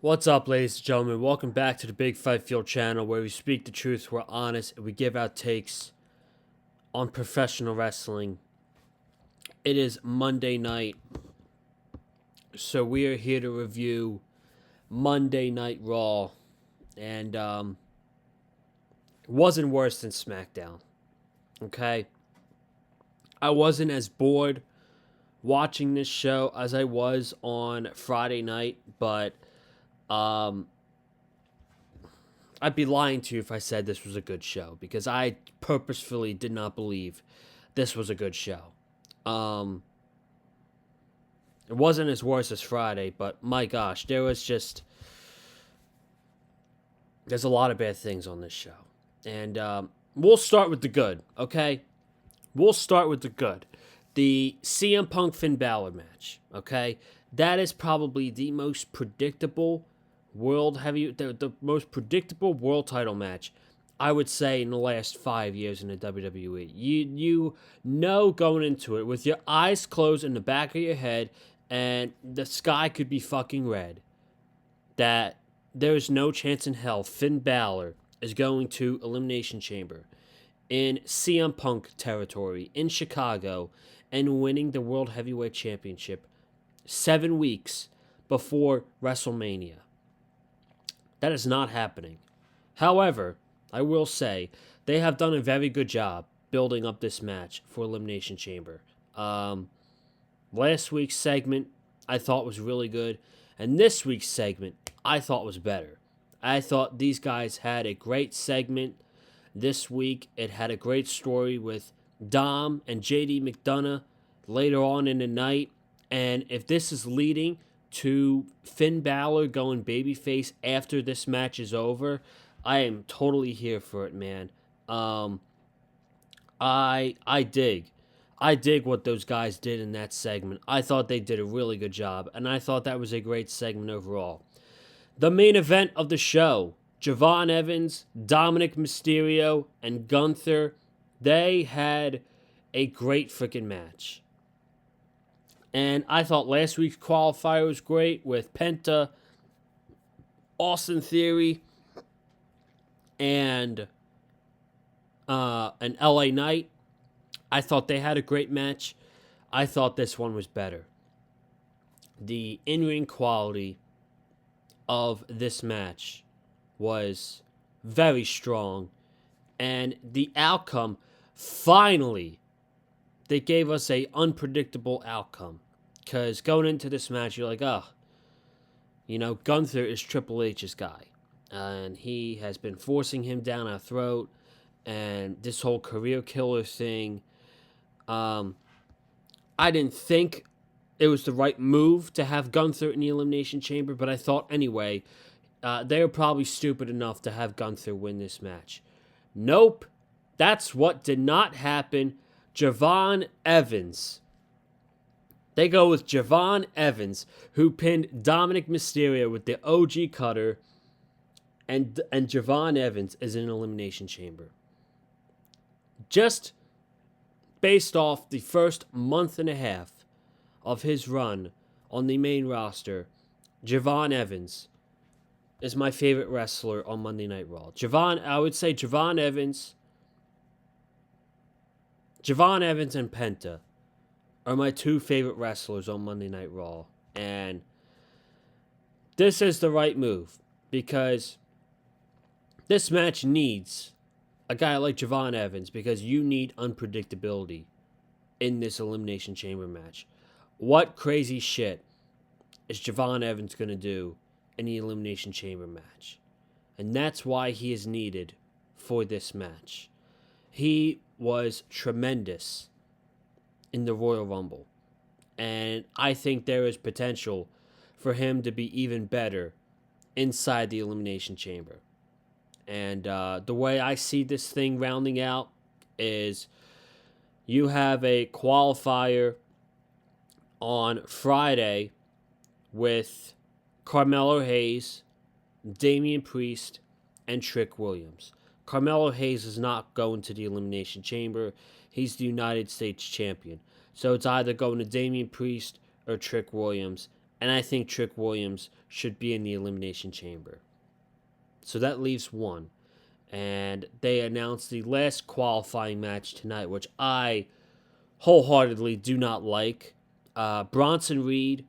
What's up, ladies and gentlemen? Welcome back to the Big Fight Field channel, where we speak the truth, we're honest, and we give out takes on professional wrestling. It is Monday night, so we are here to review Monday Night Raw, and it wasn't worse than SmackDown, okay? I wasn't as bored watching this show as I was on Friday night, but I'd be lying to you if I said this was a good show, because I purposefully did not believe this was a good show. It wasn't as worse as Friday, but my gosh, there's a lot of bad things on this show. And we'll start with the good, okay? We'll start with the good. The CM Punk Finn Balor match, okay? That is probably the most predictable the most predictable world title match, I would say, in the last 5 years in the WWE. You know going into it with your eyes closed in the back of your head and the sky could be fucking red, that there's no chance in hell Finn Balor is going to Elimination Chamber in CM Punk territory in Chicago and winning the World Heavyweight Championship 7 weeks before WrestleMania. That is not happening. However, I will say they have done a very good job building up this match for Elimination Chamber. Last week's segment I thought was really good, and this week's segment I thought was better. I thought these guys had a great segment this week. It had a great story with Dom and JD McDonough later on in the night, and if this is leading to Finn Balor going babyface after this match is over, I am totally here for it, man. I dig what those guys did in that segment. I thought they did a really good job, and I thought that was a great segment overall. The main event of the show, Jevon Evans, Dominic Mysterio, and Gunther, they had a great freaking match. And I thought last week's qualifier was great with Penta, Austin Theory, and an LA Knight. I thought they had a great match. I thought this one was better. The in-ring quality of this match was very strong, and the outcome, finally, they gave us a unpredictable outcome. Because going into this match, you're like, Gunther is Triple H's guy. And he has been forcing him down our throat. And this whole career killer thing. I didn't think it was the right move to have Gunther in the Elimination Chamber. But I thought anyway, they were probably stupid enough to have Gunther win this match. Nope. That's what did not happen. Jevon Evans. They go with Jevon Evans, who pinned Dominic Mysterio with the OG cutter, and Jevon Evans is in an Elimination Chamber. Just based off the first month and a half of his run on the main roster, Jevon Evans is my favorite wrestler on Monday Night Raw. I would say Jevon Evans and Penta are my two favorite wrestlers on Monday Night Raw. And this is the right move, because this match needs a guy like Jevon Evans, because you need unpredictability in this Elimination Chamber match. What crazy shit is Jevon Evans going to do in the Elimination Chamber match? And that's why he is needed for this match. He was tremendous in the Royal Rumble, and I think there is potential for him to be even better inside the Elimination Chamber. And the way I see this thing rounding out is you have a qualifier on Friday with Carmelo Hayes, Damian Priest, and Trick Williams. Carmelo Hayes is not going to the Elimination Chamber. He's the United States champion. So it's either going to Damian Priest or Trick Williams. and I think Trick Williams should be in the Elimination Chamber. So that leaves one. And they announced the last qualifying match tonight, which I wholeheartedly do not like. Bronson Reed,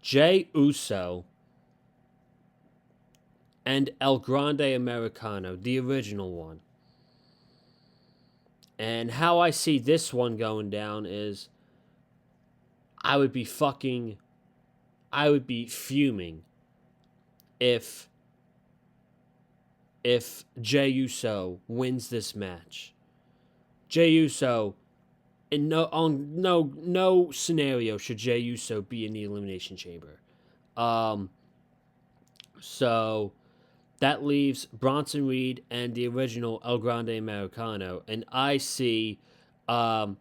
Jey Uso, and El Grande Americano, the original one. And how I see this one going down is I would be fuming if Jey Uso wins this match. Jey Uso, in no scenario should Jey Uso be in the Elimination Chamber. So that leaves Bronson Reed and the original El Grande Americano, and I see the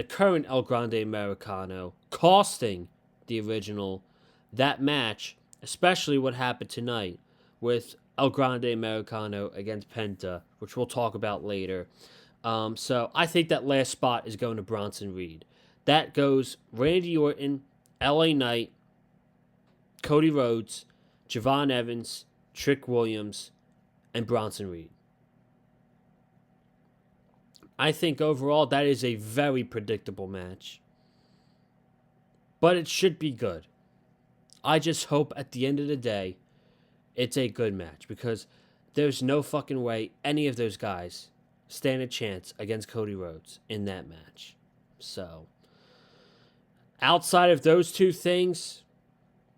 current El Grande Americano costing the original that match, especially what happened tonight with El Grande Americano against Penta, which we'll talk about later. So I think that last spot is going to Bronson Reed. That goes Randy Orton, LA Knight, Cody Rhodes, Jevon Evans, Trick Williams, and Bronson Reed. I think overall that is a very predictable match. But it should be good. I just hope at the end of the day it's a good match, because there's no fucking way any of those guys stand a chance against Cody Rhodes in that match. So, outside of those two things,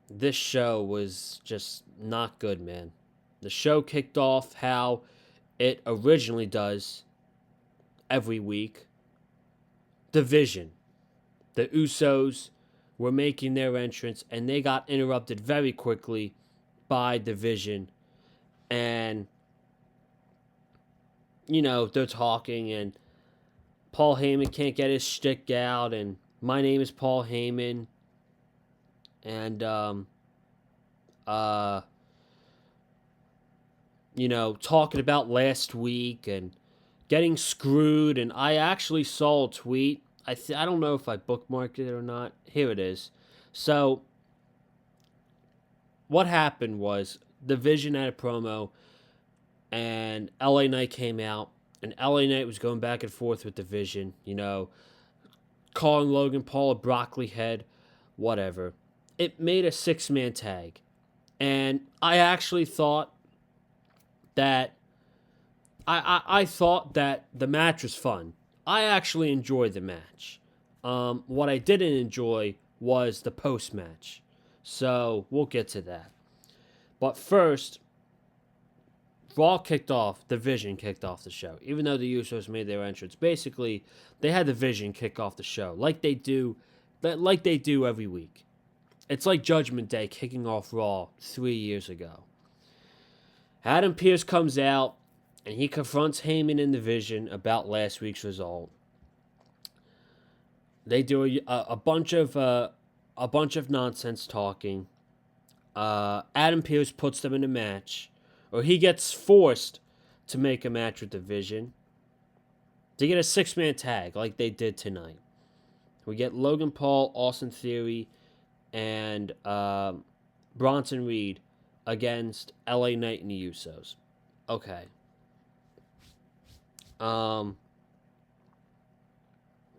this show was just not good, man. The show kicked off how it originally does every week. Division. The Usos were making their entrance, and they got interrupted very quickly by Division. And, they're talking, and Paul Heyman can't get his shtick out, and my name is Paul Heyman. And, talking about last week and getting screwed. And I actually saw a tweet. I don't know if I bookmarked it or not. Here it is. So, what happened was Division had a promo, and LA Knight came out, and LA Knight was going back and forth with Division, calling Logan Paul a broccoli head, whatever. It made a 6-man tag. And I actually thought that I thought that the match was fun. I actually enjoyed the match. What I didn't enjoy was the post-match. So we'll get to that. But first, Raw kicked off, Division kicked off the show. Even though the Usos made their entrance, basically they had Division kick off the show like they do every week. It's like Judgment Day kicking off Raw 3 years ago. Adam Pearce comes out, and he confronts Heyman in Division about last week's result. They do a bunch of nonsense talking. Adam Pearce puts them in a match, or he gets forced to make a match with Division to get a 6-man tag like they did tonight. We get Logan Paul, Austin Theory, and Bronson Reed against LA Knight and the Usos. Okay.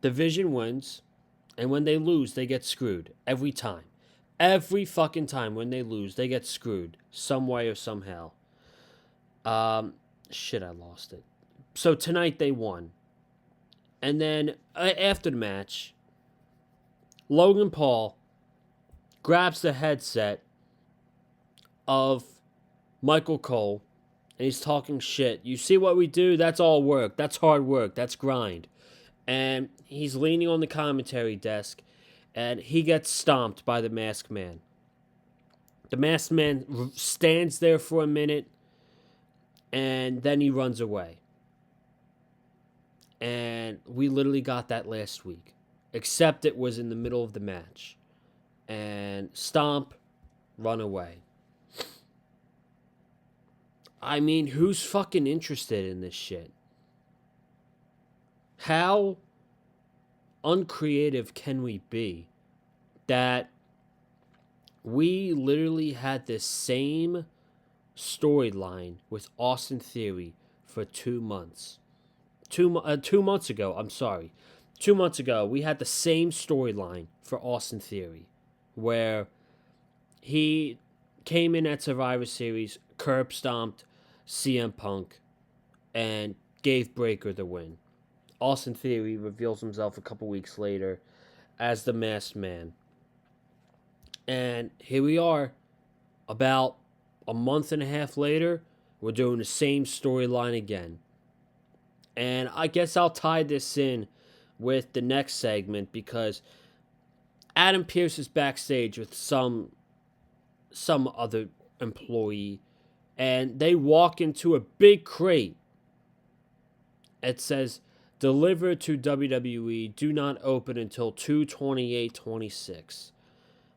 Division wins, and when they lose, they get screwed. Every time. Every fucking time when they lose, they get screwed. Some way or somehow. Shit, I lost it. So tonight they won. And then, after the match, Logan Paul grabs the headset of Michael Cole, and he's talking shit. You see what we do? That's all work. That's hard work. That's grind. And he's leaning on the commentary desk, and he gets stomped by the Masked Man. The Masked Man stands there for a minute, and then he runs away. And we literally got that last week, except it was in the middle of the match. And stomp, run away. I mean, who's fucking interested in this shit? How uncreative can we be that we literally had the same storyline with Austin Theory for 2 months. 2 months ago, I'm sorry. 2 months ago, we had the same storyline for Austin Theory, where he came in at Survivor Series, curb stomped CM Punk, and gave Breakker the win. Austin Theory reveals himself a couple weeks later as the Masked Man. And here we are, about a month and a half later, we're doing the same storyline again. And I guess I'll tie this in with the next segment because Adam Pearce is backstage with some other employee, and they walk into a big crate. It says, delivered to WWE, do not open until 2/28/26.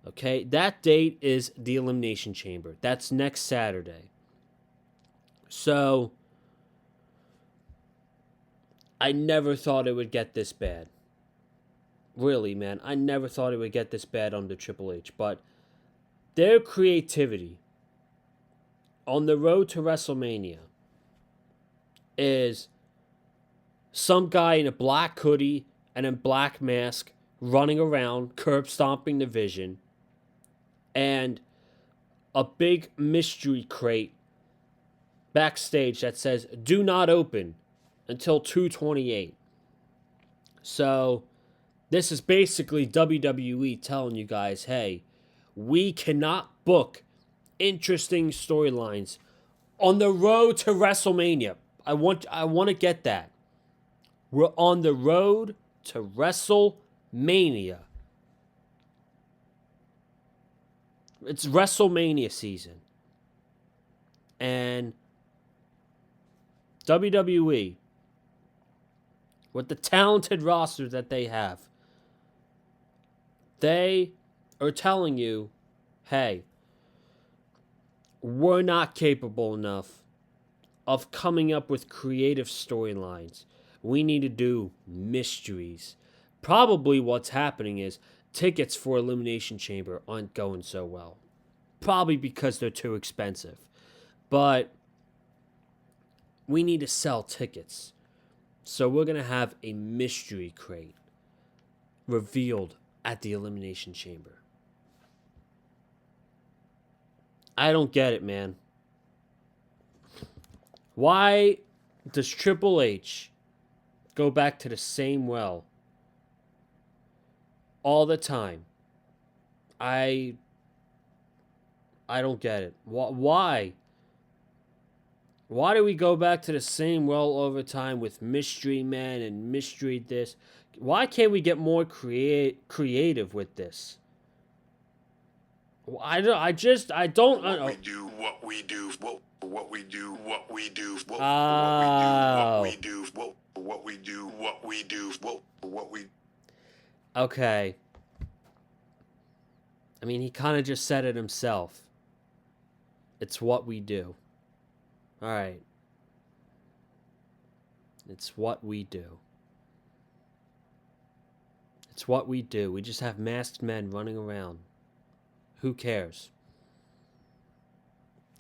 Okay, that date is the Elimination Chamber. That's next Saturday. So, I never thought it would get this bad. Really, man, I never thought it would get this bad under Triple H. But their creativity on the road to WrestleMania is some guy in a black hoodie and a black mask running around, curb stomping the Vision, and a big mystery crate backstage that says, do not open until 2/28. So, this is basically WWE telling you guys, hey, we cannot book interesting storylines on the road to WrestleMania. I want to get that. We're on the road to WrestleMania. It's WrestleMania season. And WWE, with the talented roster that they have, they are telling you, hey, we're not capable enough of coming up with creative storylines. We need to do mysteries. Probably what's happening is tickets for Elimination Chamber aren't going so well. Probably because they're too expensive. But we need to sell tickets. So we're going to have a mystery crate revealed at the Elimination Chamber. I don't get it, man. Why does Triple H go back to the same well all the time? I don't get it. Why? Why do we go back to the same well over time with Mystery Man and Mystery this? Why can't we get more creative with this? I don't. What we do, what we do, what we do, what we do, what we do, what we do, what we do, what we. Okay. I mean, he kind of just said it himself. It's what we do. All right. It's what we do. It's what we do. We just have masked men running around. Who cares?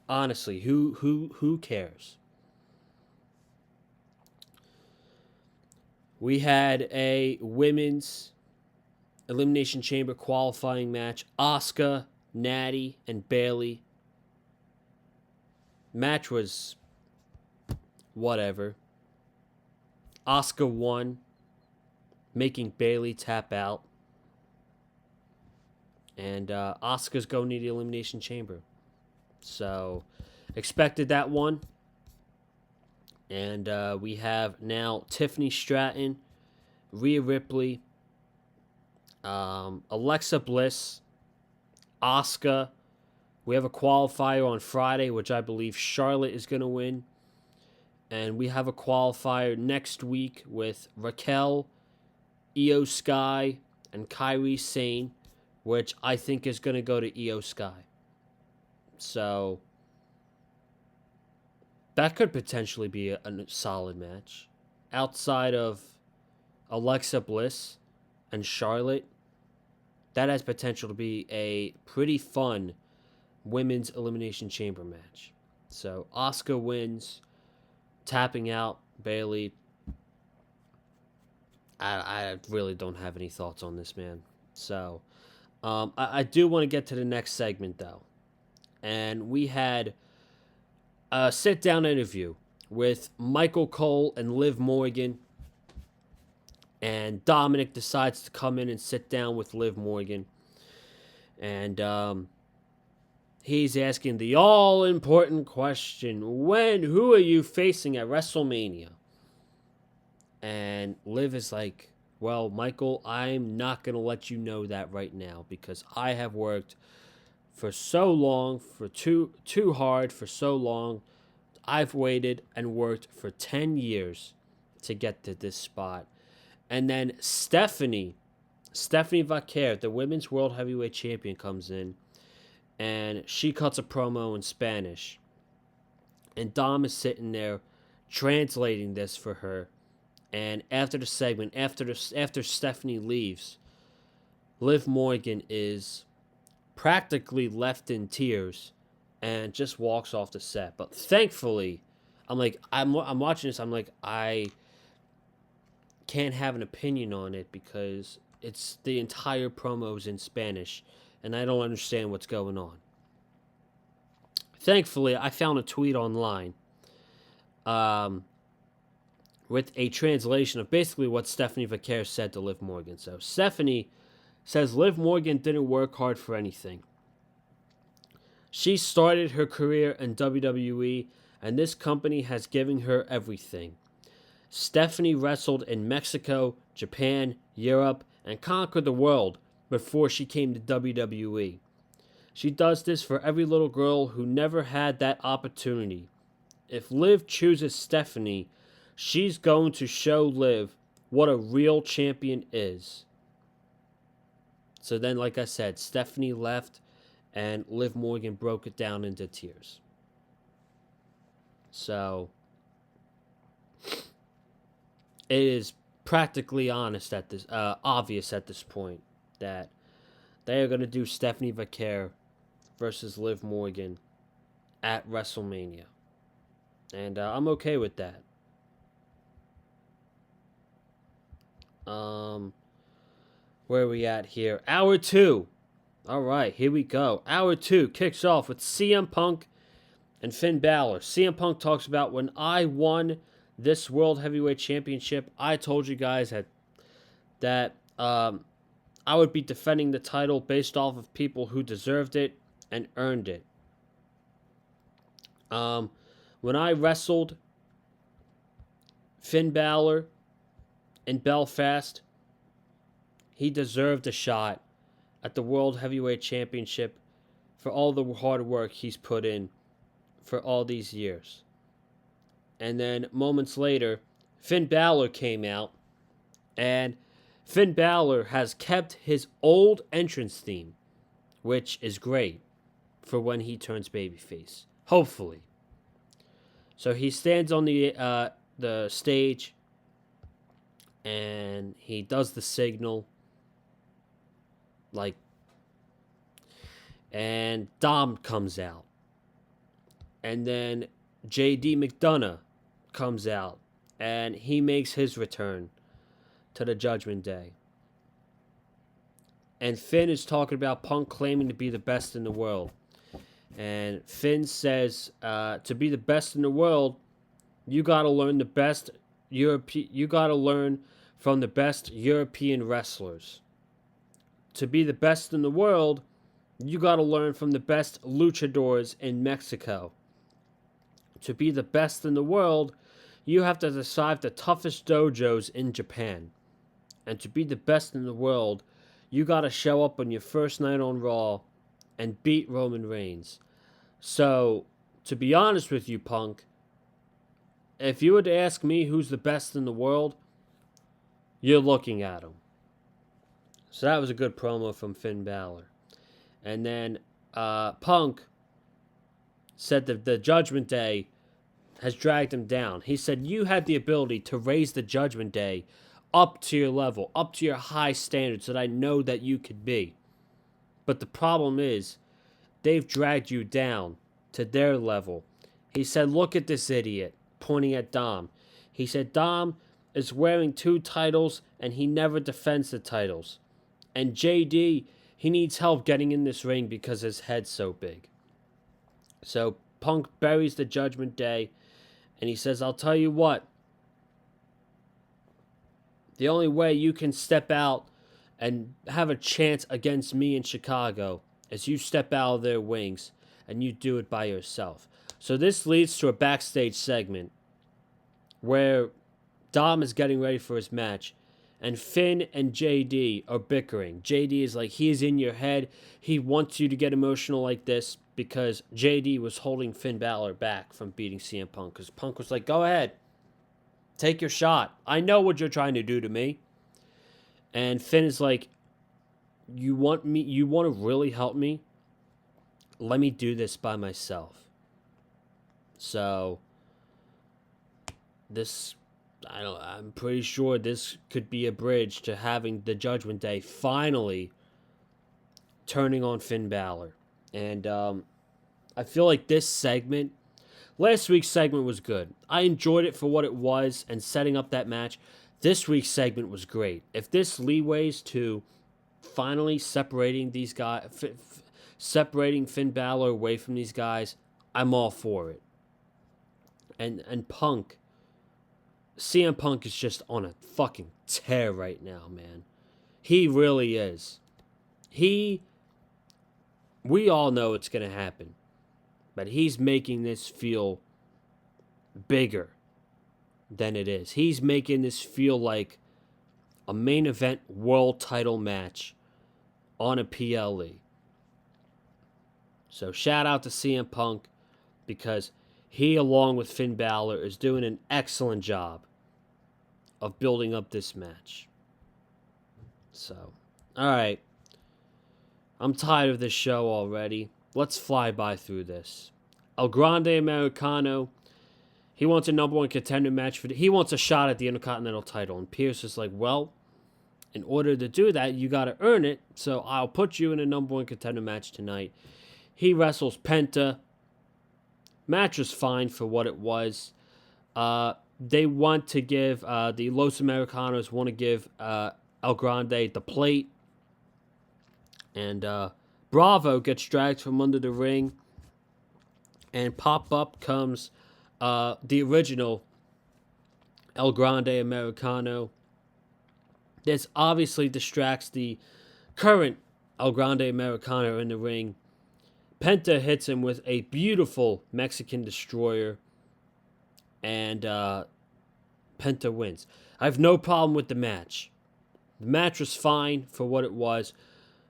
Honestly, who cares? We had a women's Elimination Chamber qualifying match. Asuka, Natty, and Bayley. Match was whatever. Asuka won, making Bayley tap out. And Asuka's going to the Elimination Chamber. So, expected that one. And we have now Tiffany Stratton, Rhea Ripley, Alexa Bliss, Asuka. We have a qualifier on Friday, which I believe Charlotte is going to win. And we have a qualifier next week with Raquel, Io Sky, and Kairi Sane, which I think is going to go to Io Sky. So, that could potentially be a solid match. Outside of Alexa Bliss and Charlotte, that has potential to be a pretty fun women's Elimination Chamber match. So Asuka wins, tapping out Bailey. I really don't have any thoughts on this, man. So I do want to get to the next segment, though. And we had a sit-down interview with Michael Cole and Liv Morgan. And Dominic decides to come in and sit down with Liv Morgan. And he's asking the all-important question, who are you facing at WrestleMania? And Liv is like, well, Michael, I'm not going to let you know that right now because I have worked for so long, for too hard for so long. I've waited and worked for 10 years to get to this spot. And then Stephanie Vaquer, the Women's World Heavyweight Champion, comes in. And she cuts a promo in Spanish. And Dom is sitting there translating this for her. And after the segment, after Stephanie leaves, Liv Morgan is practically left in tears and just walks off the set. But thankfully, I'm watching this, I'm like, I can't have an opinion on it because it's the entire promo's in Spanish and I don't understand what's going on. Thankfully, I found a tweet online with a translation of basically what Stephanie Vaquer said to Liv Morgan. So Stephanie says Liv Morgan didn't work hard for anything. She started her career in WWE, and this company has given her everything. Stephanie wrestled in Mexico, Japan, Europe, and conquered the world before she came to WWE. She does this for every little girl who never had that opportunity. If Liv chooses Stephanie, she's going to show Liv what a real champion is. So then, like I said, Stephanie left and Liv Morgan broke it down into tears. So it is practically obvious at this point that they are going to do Stephanie Vaquer versus Liv Morgan at WrestleMania. And I'm okay with that. Where are we at here? Hour 2. All right, here we go. Hour 2 kicks off with CM Punk and Finn Balor. CM Punk talks about when I won this World Heavyweight Championship, I told you guys that I would be defending the title based off of people who deserved it and earned it. When I wrestled Finn Balor in Belfast, he deserved a shot at the World Heavyweight Championship for all the hard work he's put in for all these years. And then moments later, Finn Balor came out, and Finn Balor has kept his old entrance theme, which is great for when he turns babyface. Hopefully. So he stands on the stage, and he does the signal, and Dom comes out. And then J.D. McDonough comes out, and he makes his return to the Judgment Day. And Finn is talking about Punk claiming to be the best in the world. And Finn says, to be the best in the world, you got to learn the best you got to learn from the best European wrestlers. To be the best in the world, you got to learn from the best luchadors in Mexico. To be the best in the world, you have to decide the toughest dojos in Japan. And to be the best in the world, you got to show up on your first night on Raw and beat Roman Reigns. So, to be honest with you, Punk, if you were to ask me who's the best in the world, you're looking at him. So that was a good promo from Finn Balor. And then Punk said that the Judgment Day has dragged him down. He said, you had the ability to raise the Judgment Day up to your level, up to your high standards that I know that you could be. But the problem is, they've dragged you down to their level. He said, look at this idiot, pointing at Dom. He said, Dom is wearing 2 titles, and he never defends the titles. And JD, he needs help getting in this ring because his head's so big. So Punk buries the Judgment Day, and he says, I'll tell you what. The only way you can step out and have a chance against me in Chicago is you step out of their wings, and you do it by yourself. So this leads to a backstage segment where Dom is getting ready for his match, and Finn and JD are bickering. JD is like, he is in your head. He wants you to get emotional like this because JD was holding Finn Balor back from beating CM Punk. Because Punk was like, go ahead. Take your shot. I know what you're trying to do to me. And Finn is like, you want to really help me? Let me do this by myself. So, I'm pretty sure this could be a bridge to having the Judgment Day finally turning on Finn Balor. And I feel like this segment, last week's segment was good. I enjoyed it for what it was and setting up that match. This week's segment was great. If this leeways to finally separating these guys, separating Finn Balor away from these guys, I'm all for it. And Punk, CM Punk is just on a fucking tear right now, man. He really is. We all know it's going to happen. But he's making this feel bigger than it is. He's making this feel like a main event world title match on a PLE. So shout out to CM Punk because he, along with Finn Balor, is doing an excellent job of building up this match. So, alright. I'm tired of this show already. Let's fly by through this. El Grande Americano, he wants a number 1 contender match. He wants a shot at the Intercontinental title. And Pierce is like, well, in order to do that, you got to earn it. So I'll put you in a number 1 contender match tonight. He wrestles Penta. Match was fine for what it was. They want to give, the Los Americanos want to give El Grande the plate. And Bravo gets dragged from under the ring. And pop up comes the original El Grande Americano. This obviously distracts the current El Grande Americano in the ring. Penta hits him with a beautiful Mexican destroyer. And Penta wins. I have no problem with the match. The match was fine for what it was.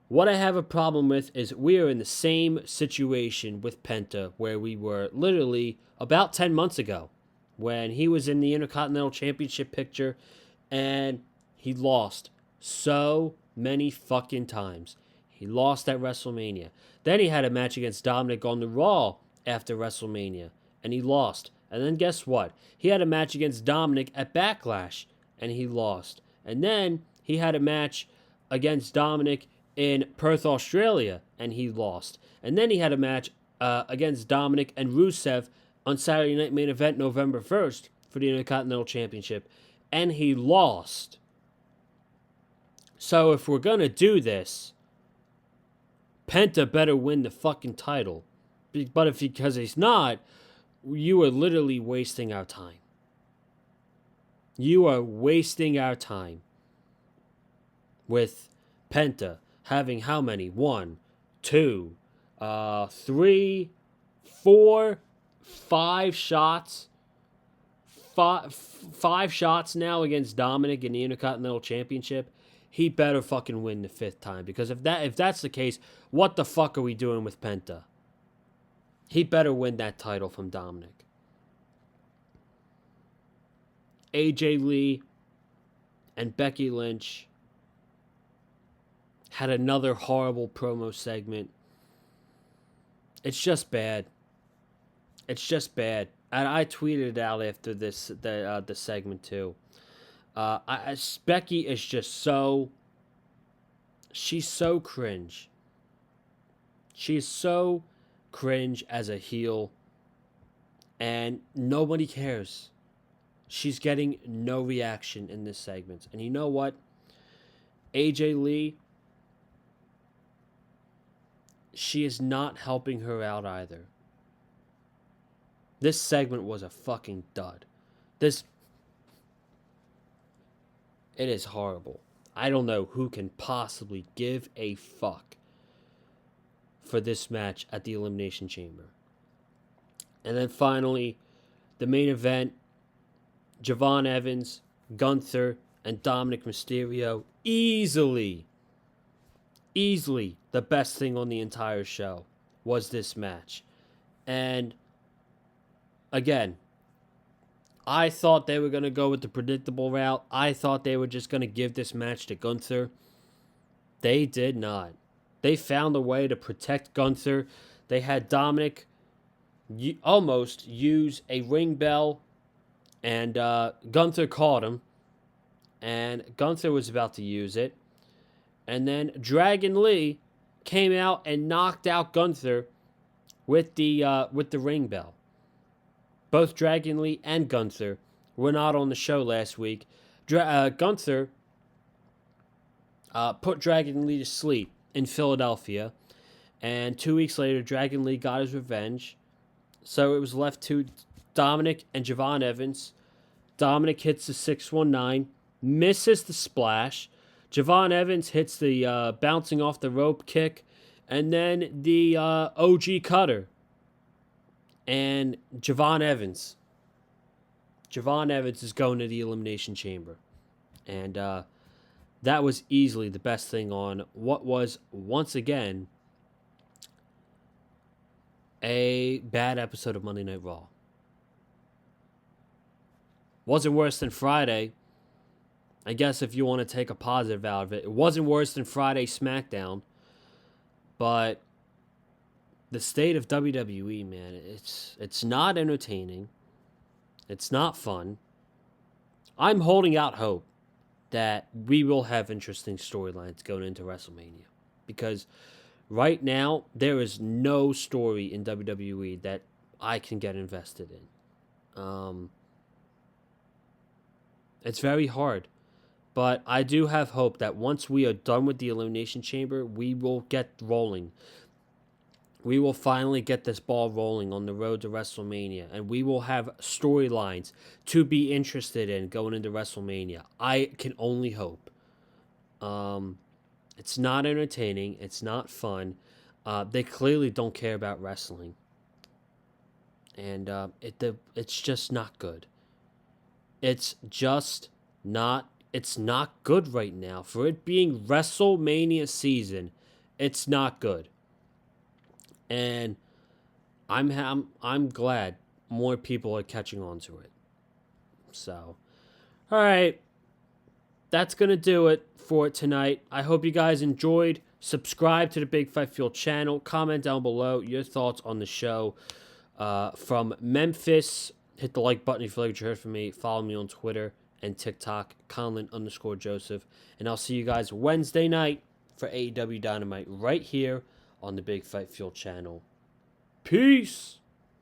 What I have a problem with is we are in the same situation with Penta where we were literally about 10 months ago when he was in the Intercontinental Championship picture and he lost so many fucking times. He lost at WrestleMania. Then he had a match against Dominic on the Raw after WrestleMania and he lost. And then guess what? He had a match against Dominic at Backlash and he lost. And then he had a match against Dominic in Perth, Australia, and he lost. And then he had a match against Dominic and Rusev on Saturday Night Main Event November 1st for the Intercontinental Championship, and he lost. So if we're going to do this, Penta better win the fucking title. But because he's not, you are literally wasting our time. You are wasting our time with Penta having how many? 1, 2, 3, 4, 5 shots. Five shots now against Dominic in the Intercontinental Championship. He better fucking win the 5th time. Because if that's the case, what the fuck are we doing with Penta? He better win that title from Dominic. AJ Lee and Becky Lynch had another horrible promo segment. It's just bad. It's just bad. And I tweeted it out after the segment too. Becky is just so... She's so cringe. She is so cringe as a heel, and nobody cares. She's getting no reaction in this segment. And you know what? AJ Lee, she is not helping her out either. This segment was a fucking dud. It is horrible. I don't know who can possibly give a fuck for this match at the Elimination Chamber. And then finally, the main event, Jevon Evans, Gunther, and Dominic Mysterio, easily the best thing on the entire show was this match. And again, I thought they were going to go with the predictable route. I thought they were just going to give this match to Gunther. They did not. They found a way to protect Gunther. They had Dominic almost use a ring bell, and Gunther caught him. And Gunther was about to use it. And then Dragon Lee came out and knocked out Gunther with the ring bell. Both Dragon Lee and Gunther were not on the show last week. Gunther put Dragon Lee to sleep in Philadelphia. And 2 weeks later, Dragon Lee got his revenge. So it was left to Dominic and Jevon Evans. Dominic hits the 619, misses the splash. Jevon Evans hits the bouncing off the rope kick. And then the OG cutter. And Jevon Evans is going to the Elimination Chamber. And that was easily the best thing on what was, once again, a bad episode of Monday Night Raw. Wasn't worse than Friday. I guess if you want to take a positive out of it. It wasn't worse than Friday SmackDown. But the state of WWE, man, it's not entertaining. It's not fun. I'm holding out hope that we will have interesting storylines going into WrestleMania. Because right now, there is no story in WWE that I can get invested in. It's very hard. But I do have hope that once we are done with the Elimination Chamber, we will get rolling. We will finally get this ball rolling on the road to WrestleMania. And we will have storylines to be interested in going into WrestleMania. I can only hope. It's not entertaining. It's not fun. They clearly don't care about wrestling. And it's just not good. It's not good right now. For it being WrestleMania season, it's not good. And I'm glad more people are catching on to it. So, all right. That's going to do it for tonight. I hope you guys enjoyed. Subscribe to the Big Fight Fuel channel. Comment down below your thoughts on the show. From Memphis, hit the like button if you like what you heard from me. Follow me on Twitter and TikTok, Conlon_Joseph. And I'll see you guys Wednesday night for AEW Dynamite right here on the Big Fight Fuel channel. Peace!